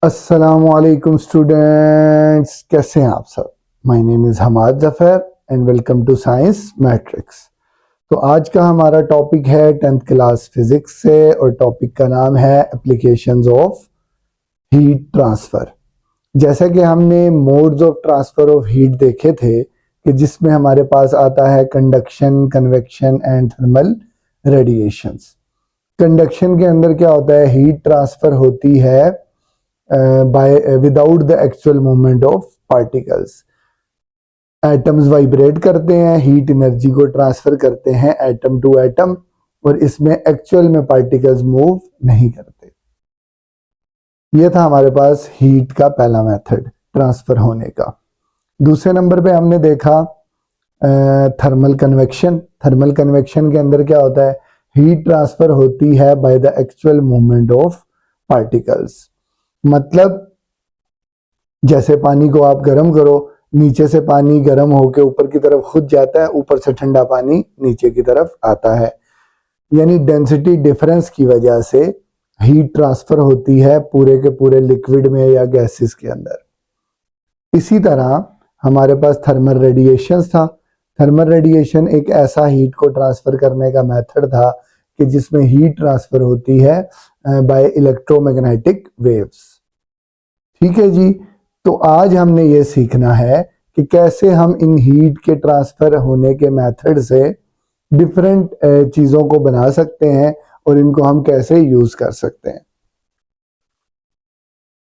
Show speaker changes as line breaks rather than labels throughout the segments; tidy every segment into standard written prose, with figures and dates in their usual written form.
अस्सलामुअलैकुम स्टूडेंट्स, कैसे हैं आप सब। My name is Hamad Zafar and welcome to Science Matrix. तो आज का हमारा टॉपिक है 10th क्लास फिज़िक्स से और टॉपिक का नाम है एप्लीकेशंस ऑफ हीट ट्रांसफ़र। जैसा कि हमने modes of transfer of heat देखे थे कि जिसमें हमारे पास आता है conduction, convection and thermal radiations. Conduction के अंदर क्या होता है, हीट ट्रांसफ़र होती है without the actual movement of particles. Atoms vibrate करते हैं, हीट एनर्जी को ट्रांसफर करते हैं एटम टू एटम, और इसमें एक्चुअल में पार्टिकल्स मूव नहीं करते। यह था हमारे पास हीट का पहला मेथड ट्रांसफर होने का। दूसरे नंबर पे हमने देखा थर्मल कन्वेक्शन। थर्मल कन्वेक्शन के अंदर क्या होता है, हीट ट्रांसफर होती है by the actual movement of particles. मतलब जैसे पानी को आप गर्म करो, नीचे से पानी गर्म होकर ऊपर की तरफ खुद जाता है, ऊपर से ठंडा पानी नीचे की तरफ आता है। यानी डेंसिटी डिफरेंस की वजह से हीट ट्रांसफर होती है पूरे के पूरे लिक्विड में या गैसेस के अंदर। इसी तरह हमारे पास थर्मल रेडिएशन था। थर्मल रेडिएशन एक ऐसा हीट को ट्रांसफर करने का मेथड था कि जिसमें हीट ट्रांसफर होती है बाय इलेक्ट्रोमैग्नेटिक वेव्स। ठीक है जी। तो आज हमने ये सीखना है कि कैसे हम इन हीट के ट्रांसफर होने के मेथड से डिफरेंट चीज़ों को बना सकते हैं और इनको हम कैसे यूज़ कर सकते हैं।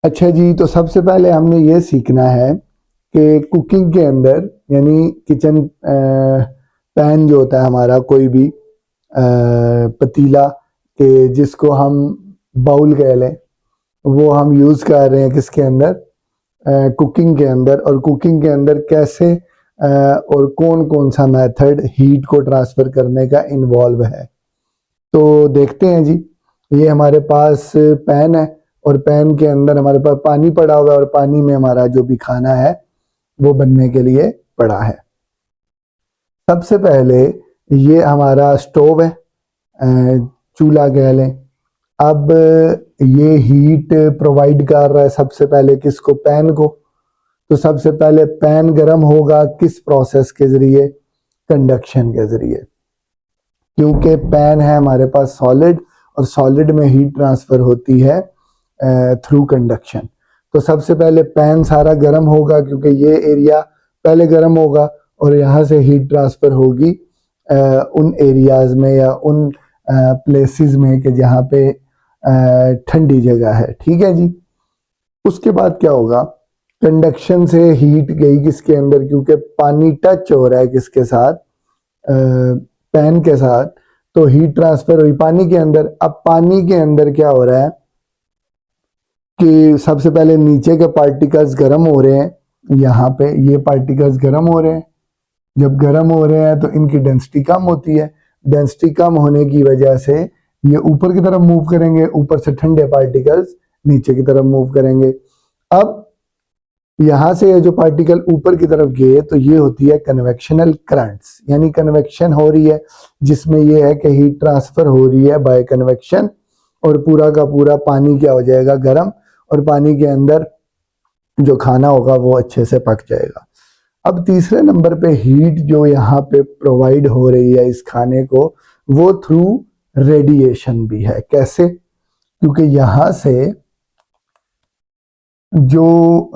अच्छा जी, तो सबसे पहले हमने ये सीखना है कि कुकिंग के अंदर, यानी किचन पैन जो होता है हमारा, कोई भी पतीला के जिसको हम बाउल कह लें, वो हम यूज़ कर रहे हैं किसके अंदर, कुकिंग के अंदर। और कुकिंग के अंदर कैसे और कौन कौन सा मेथड हीट को ट्रांसफ़र करने का इन्वॉल्व है, तो देखते हैं जी। ये हमारे पास पैन है और पैन के अंदर हमारे पास पानी पड़ा हुआ है और पानी में हमारा जो भी खाना है वो बनने के लिए पड़ा है। सबसे पहले ये हमारा स्टोव है, चूल्हा कह लें। अब ये हीट प्रोवाइड कर रहा है सबसे पहले किसको, पैन को। तो सबसे पहले पैन गर्म होगा किस प्रोसेस के जरिए, कंडक्शन के जरिए। क्योंकि पैन है हमारे पास सॉलिड और सॉलिड में हीट ट्रांसफर होती है थ्रू कंडक्शन। तो सबसे पहले पैन सारा गर्म होगा क्योंकि ये एरिया पहले गर्म होगा और यहाँ से हीट ट्रांसफर होगी उन एरियाज में या उन प्लेसेस में कि जहाँ पे ठंडी जगह है। ठीक है जी। उसके बाद क्या होगा, कंडक्शन से हीट गई किसके अंदर, क्योंकि पानी टच हो रहा है किसके साथ, पैन के साथ, तो हीट ट्रांसफर हुई पानी के अंदर। अब पानी के अंदर क्या हो रहा है कि सबसे पहले नीचे के पार्टिकल्स गर्म हो रहे हैं, यहाँ पे ये पार्टिकल्स गर्म हो रहे हैं। जब गर्म हो रहे हैं तो इनकी डेंसिटी कम होती है। डेंसिटी कम होने की वजह से ये ऊपर की तरफ मूव करेंगे, ऊपर से ठंडे पार्टिकल्स नीचे की तरफ मूव करेंगे। अब यहाँ से जो पार्टिकल ऊपर की तरफ गए तो ये होती है कन्वेक्शनल करंट्स, यानी कन्वेक्शन हो रही है, जिसमें ये है कि हीट ट्रांसफर हो रही है बाय कन्वेक्शन और पूरा का पूरा पानी क्या हो जाएगा, गर्म, और पानी के अंदर जो खाना होगा वो अच्छे से पक जाएगा। अब तीसरे नंबर पे हीट जो यहाँ पे प्रोवाइड हो रही है इस खाने को, वो थ्रू रेडिएशन भी है। कैसे, क्योंकि यहाँ से जो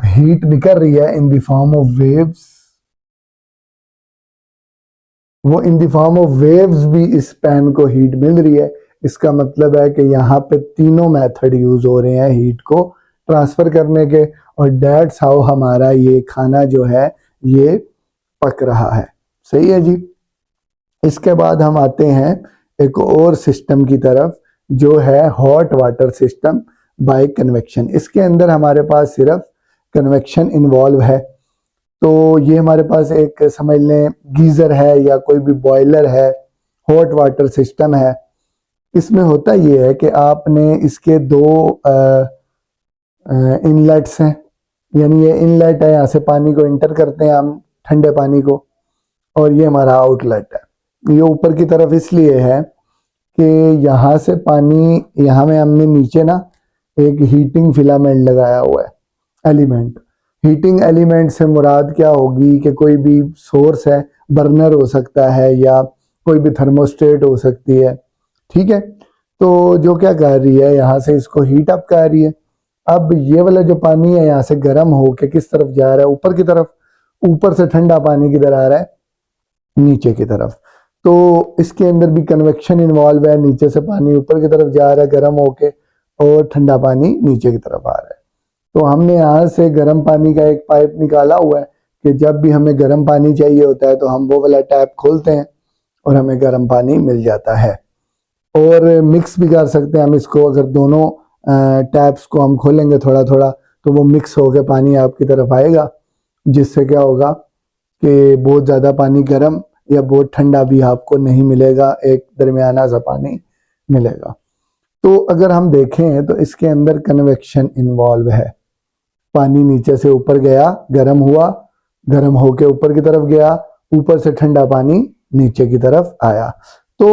हीट निकल रही है in the form of waves, वो in the form of waves भी इस पैन को हीट मिल रही है। इसका मतलब है कि यहाँ पे तीनों मेथड यूज हो रहे हैं हीट को ट्रांसफर करने के, और डेट्स हाउ हमारा ये खाना जो है ये पक रहा है। सही है जी। इसके बाद हम आते हैं एक और सिस्टम की तरफ, जो है hot water system by convection. इसके अंदर हमारे पास सिर्फ कन्वेक्शन इन्वॉल्व है। तो ये हमारे पास एक समझ लें गीजर है या कोई भी बॉयलर है, हॉट वाटर सिस्टम है। इसमें होता ये है कि आपने इसके दो इनलेट्स हैं, यानी ये इनलेट है, यहाँ से पानी को इंटर करते हैं हम, ठंडे पानी को, और ये हमारा आउटलेट है। ये ऊपर की तरफ इसलिए है कि यहाँ से पानी, यहाँ में हमने नीचे ना एक हीटिंग फिलामेंट लगाया हुआ है एलिमेंट। हीटिंग एलिमेंट से मुराद क्या होगी कि कोई भी सोर्स है, बर्नर हो सकता है या कोई भी थर्मोस्टेट हो सकती है, ठीक है। तो जो क्या कर रही है, यहाँ से इसको हीट अप कर रही है। अब ये वाला जो पानी है यहाँ से गर्म होके किस तरफ जा रहा है, ऊपर की तरफ। ऊपर से ठंडा पानी किधर आ रहा है, नीचे की तरफ। तो इसके अंदर भी कन्वेक्शन इन्वॉल्व है, नीचे से पानी ऊपर की तरफ जा रहा है गर्म होके और ठंडा पानी नीचे की तरफ आ रहा है। तो हमने यहाँ से गर्म पानी का एक पाइप निकाला हुआ है कि जब भी हमें गर्म पानी चाहिए होता है तो हम वो वाला टैप खोलते हैं और हमें गर्म पानी मिल जाता है। और मिक्स भी कर सकते हैं हम इसको, अगर दोनों टैप्स को हम खोलेंगे थोड़ा थोड़ा तो वो मिक्स होकर पानी आपकी तरफ आएगा, जिससे क्या होगा कि बहुत ज़्यादा पानी गर्म या बहुत ठंडा भी आपको नहीं मिलेगा, एक दरमियाना सा पानी मिलेगा। तो अगर हम देखें तो इसके अंदर कन्वेक्शन इन्वॉल्व है। पानी नीचे से ऊपर गया, गर्म हुआ, गर्म होके ऊपर की तरफ गया, ऊपर से ठंडा पानी नीचे की तरफ आया। तो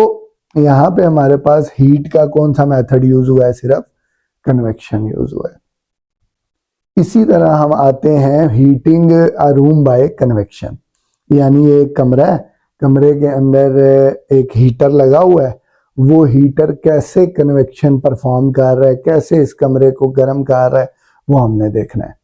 यहाँ पे हमारे पास हीट का कौन सा मेथड यूज हुआ है, सिर्फ कन्वेक्शन यूज हुआ है। इसी तरह हम आते हैं heating a room by convection, यानी ये एक कमरा है, कमरे के अंदर एक हीटर लगा हुआ है, वो हीटर कैसे कन्वेक्शन परफॉर्म कर रहा है, कैसे इस कमरे को गर्म कर रहा है, वो हमने देखना है।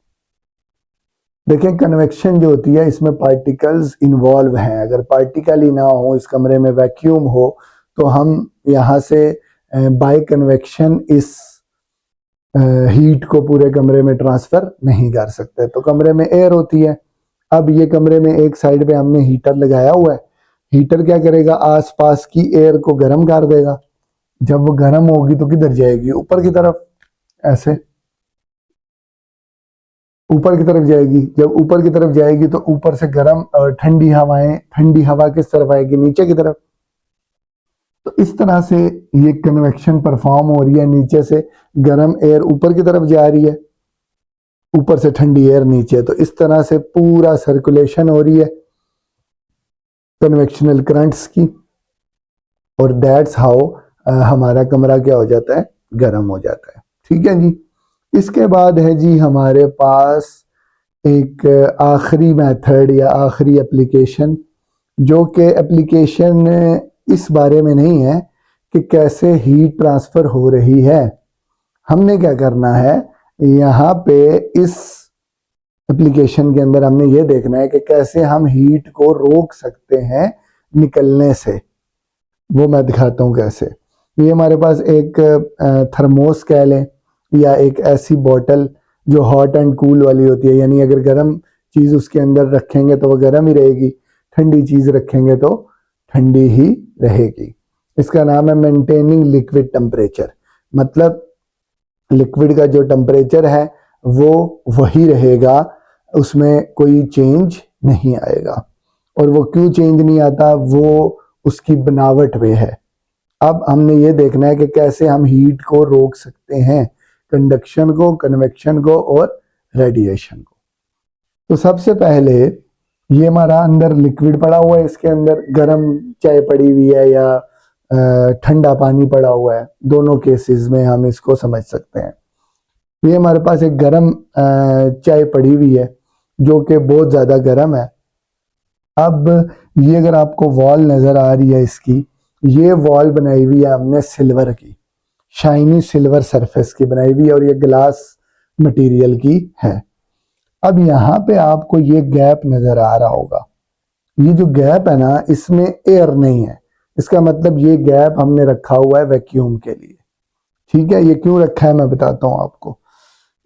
देखें, कन्वेक्शन जो होती है इसमें पार्टिकल्स इन्वॉल्व हैं। अगर पार्टिकल ही ना हो, इस कमरे में वैक्यूम हो, तो हम यहाँ से बाय कन्वेक्शन इस हीट को पूरे कमरे में ट्रांसफर नहीं कर सकते। तो कमरे में एयर होती है। अब ये कमरे में एक साइड पे हमने हीटर लगाया हुआ है। हीटर क्या करेगा, आसपास की एयर को गर्म कर देगा। जब वो गर्म होगी तो किधर जाएगी, ऊपर की तरफ, ऐसे ऊपर की तरफ जाएगी। जब ऊपर की तरफ जाएगी तो ऊपर से गर्म और ठंडी हवाएं, ठंडी हवा किस तरफ आएगी, नीचे की तरफ। तो इस तरह से ये कन्वेक्शन परफॉर्म हो रही है। नीचे से गर्म एयर ऊपर की तरफ जा रही है, ऊपर से ठंडी एयर नीचे। तो इस तरह से पूरा सर्कुलेशन हो रही है कन्वेक्शनल करंट्स की, और दैट्स हाउ हमारा कमरा क्या हो जाता है, गर्म हो जाता है। ठीक है जी। इसके बाद है जी हमारे पास एक आखिरी मेथड या आखिरी एप्लीकेशन, जो कि एप्लीकेशन इस बारे में नहीं है कि कैसे हीट ट्रांसफ़र हो रही है। हमने क्या करना है, यहाँ पे इस एप्लीकेशन के अंदर हमने ये देखना है कि कैसे हम हीट को रोक सकते हैं निकलने से। वो मैं दिखाता हूँ कैसे। ये हमारे पास एक थर्मोस कह लें, या एक ऐसी बोतल जो हॉट एंड कूल वाली होती है, यानी अगर गर्म चीज़ उसके अंदर रखेंगे तो वो गर्म ही रहेगी, ठंडी चीज़ रखेंगे तो ठंडी ही रहेगी। इसका नाम है मेंटेनिंग लिक्विड टेम्परेचर, मतलब लिक्विड का जो टेम्परेचर है वो वही रहेगा, उसमें कोई चेंज नहीं आएगा। और वो क्यों चेंज नहीं आता, वो उसकी बनावट पे है। अब हमने ये देखना है कि कैसे हम हीट को रोक सकते हैं, कंडक्शन को, कन्वेक्शन को और रेडिएशन को। तो सबसे पहले ये हमारा अंदर लिक्विड पड़ा हुआ है, इसके अंदर गर्म चाय पड़ी हुई है या ठंडा पानी पड़ा हुआ है, दोनों केसेस में हम इसको समझ सकते हैं। ये हमारे पास एक गर्म चाय पड़ी हुई है जो कि बहुत ज़्यादा गर्म है। अब ये अगर आपको वॉल नज़र आ रही है इसकी, ये वॉल बनाई हुई है हमने सिल्वर की, शाइनी सिल्वर सरफेस की बनाई हुई है, और ये ग्लास मटेरियल की है। अब यहाँ पे आपको ये गैप नज़र आ रहा होगा, ये जो गैप है ना, इसमें एयर नहीं है। इसका मतलब ये गैप हमने रखा हुआ है वैक्यूम के लिए। ठीक है, ये क्यों रखा है मैं बताता हूँ आपको।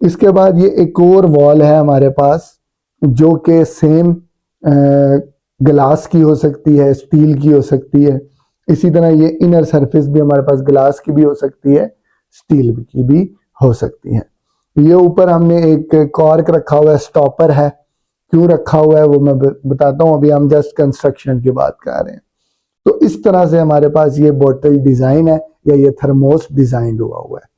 इसके बाद ये एक और वॉल है हमारे पास जो कि सेम ग्लास की हो सकती है, स्टील की हो सकती है। इसी तरह ये इनर सरफेस भी हमारे पास ग्लास की भी हो सकती है, स्टील की भी हो सकती है। ये ऊपर हमने एक कॉर्क रखा हुआ है, स्टॉपर है। क्यों रखा हुआ है वो मैं बताता हूँ, अभी हम जस्ट कंस्ट्रक्शन की बात कर रहे हैं। तो इस तरह से हमारे पास ये बोतल डिजाइन है या ये थर्मोस डिजाइन हुआ है।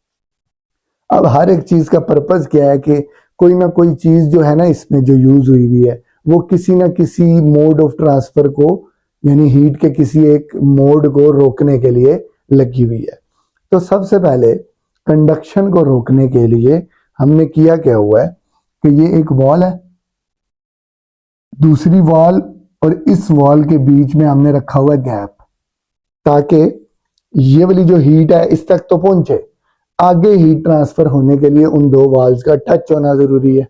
अब हर एक चीज का पर्पज क्या है कि कोई ना कोई चीज जो है ना इसमें जो यूज हुई है वो किसी ना किसी मोड ऑफ ट्रांसफर को, यानी हीट के किसी एक मोड को रोकने के लिए लगी हुई है। तो सबसे पहले कंडक्शन को रोकने के लिए हमने किया क्या हुआ है कि ये एक वॉल है, दूसरी वॉल और इस वॉल के बीच में हमने रखा हुआ गैप, ताकि ये वाली जो हीट है इस तक तो पहुंचे। आगे हीट ट्रांसफर होने के लिए उन दो वॉल्स का टच होना जरूरी है।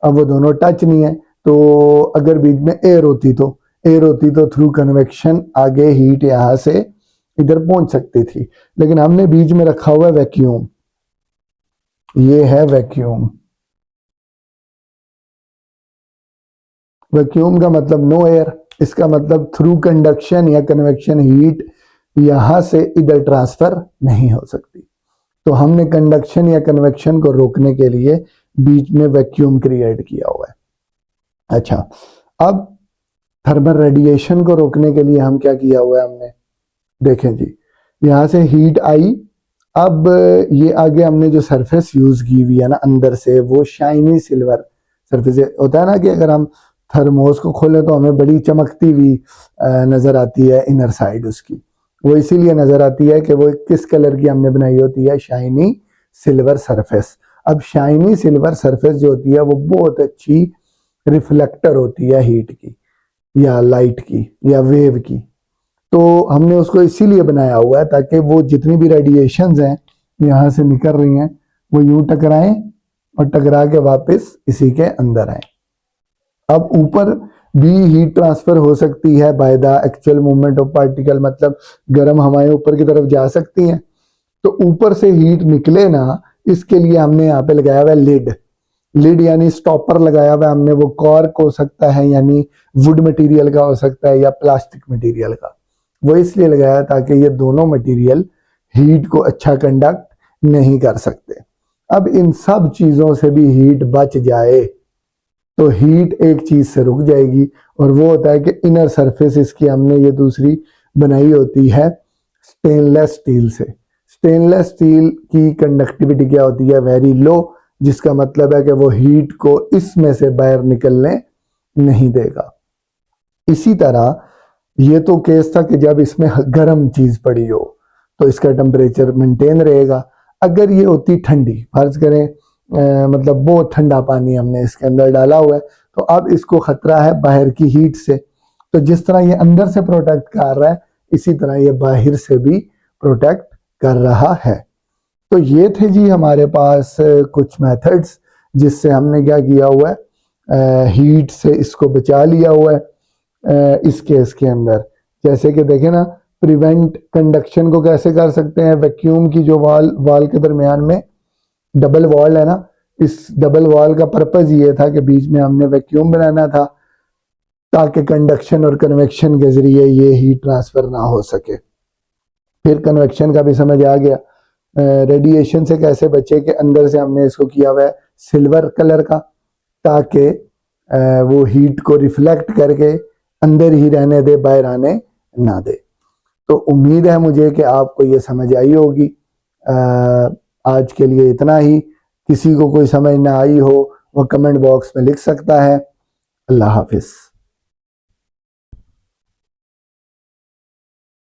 अब वो दोनों टच नहीं है, तो अगर बीच में एयर होती तो थ्रू कन्वेक्शन आगे हीट यहां से इधर पहुंच सकती थी, लेकिन हमने बीच में रखा हुआ है वैक्यूम। ये है वैक्यूम। वैक्यूम का मतलब नो एयर, इसका मतलब थ्रू कंडक्शन या कन्वेक्शन हीट यहां से इधर ट्रांसफर नहीं हो सकती। तो हमने कंडक्शन या कन्वेक्शन को रोकने के लिए बीच में वैक्यूम क्रिएट किया हुआ है। अच्छा, अब थर्मल रेडिएशन को रोकने के लिए हम क्या किया हुआ है हमने, देखें जी, यहां से हीट आई। अब ये आगे हमने जो सरफेस यूज की हुई है ना अंदर से, वो शाइनी सिल्वर सरफेस होता है ना, कि अगर हम थर्मोस को खोलें तो हमें बड़ी चमकती हुई नजर आती है इनर साइड उसकी। वो इसीलिए नजर आती है कि वो किस कलर की हमने बनाई होती है, शाइनी सिल्वर सरफेस। अब शाइनी सिल्वर सरफेस जो होती है वो बहुत अच्छी रिफ्लेक्टर होती है हीट की या लाइट की या वेव की। तो हमने उसको इसीलिए बनाया हुआ है ताकि वो जितनी भी रेडिएशंस हैं यहाँ से निकल रही हैं वो यूं टकराएं और टकरा के वापस इसी के अंदर आए। अब ऊपर भी हीट ट्रांसफर हो सकती है by the actual movement of particle, मतलब गर्म हवाएं ऊपर की तरफ जा सकती हैं। तो ऊपर से हीट निकले ना, इसके लिए हमने यहाँ पे लगाया हुआ है लिड यानी स्टॉपर लगाया हुआ है हमने। वो कॉर्क हो सकता है यानी वुड मटेरियल का हो सकता है या प्लास्टिक मटेरियल का। वो इसलिए लगाया ताकि ये दोनों मटेरियल हीट को अच्छा कंडक्ट नहीं कर सकते। अब इन सब चीजों से भी हीट बच जाए तो हीट एक चीज से रुक जाएगी, और वो होता है कि इनर सरफेस इसकी हमने ये दूसरी बनाई होती है स्टेनलेस स्टील से। स्टेनलेस स्टील की कंडक्टिविटी क्या होती है, वेरी लो, जिसका मतलब है कि वो हीट को इसमें से बाहर निकलने नहीं देगा। इसी तरह ये तो केस था कि जब इसमें गर्म चीज पड़ी हो तो इसका टेम्परेचर मेंटेन रहेगा। अगर ये होती ठंडी, फर्ज करें मतलब बहुत ठंडा पानी हमने इसके अंदर डाला हुआ है, तो अब इसको खतरा है बाहर की हीट से। तो जिस तरह ये अंदर से प्रोटेक्ट कर रहा है, इसी तरह ये बाहर से भी प्रोटेक्ट कर रहा है। तो ये थे जी हमारे पास कुछ मेथड्स जिससे हमने क्या किया हुआ है, हीट से इसको बचा लिया हुआ है इस केस के अंदर। जैसे कि देखें ना, प्रिवेंट कंडक्शन को कैसे कर सकते हैं, वैक्यूम की जो वॉल के दरमियान में डबल वॉल है ना, इस डबल वॉल का पर्पज ये था कि बीच में हमने वैक्यूम बनाना था ताकि कंडक्शन और कन्वेक्शन के जरिए ये हीट ट्रांसफर ना हो सके। फिर कन्वेक्शन का भी समझ आ गया। रेडिएशन से कैसे बचे, कि अंदर से हमने इसको किया हुआ है सिल्वर कलर का, ताकि वो हीट को रिफ्लेक्ट करके अंदर ही रहने दे, बाहर आने ना दे। तो उम्मीद है मुझे कि आपको ये समझ आई होगी। आज के लिए इतना ही। किसी को कोई समझ ना आई हो वो कमेंट बॉक्स में लिख सकता है। अल्लाह हाफिज।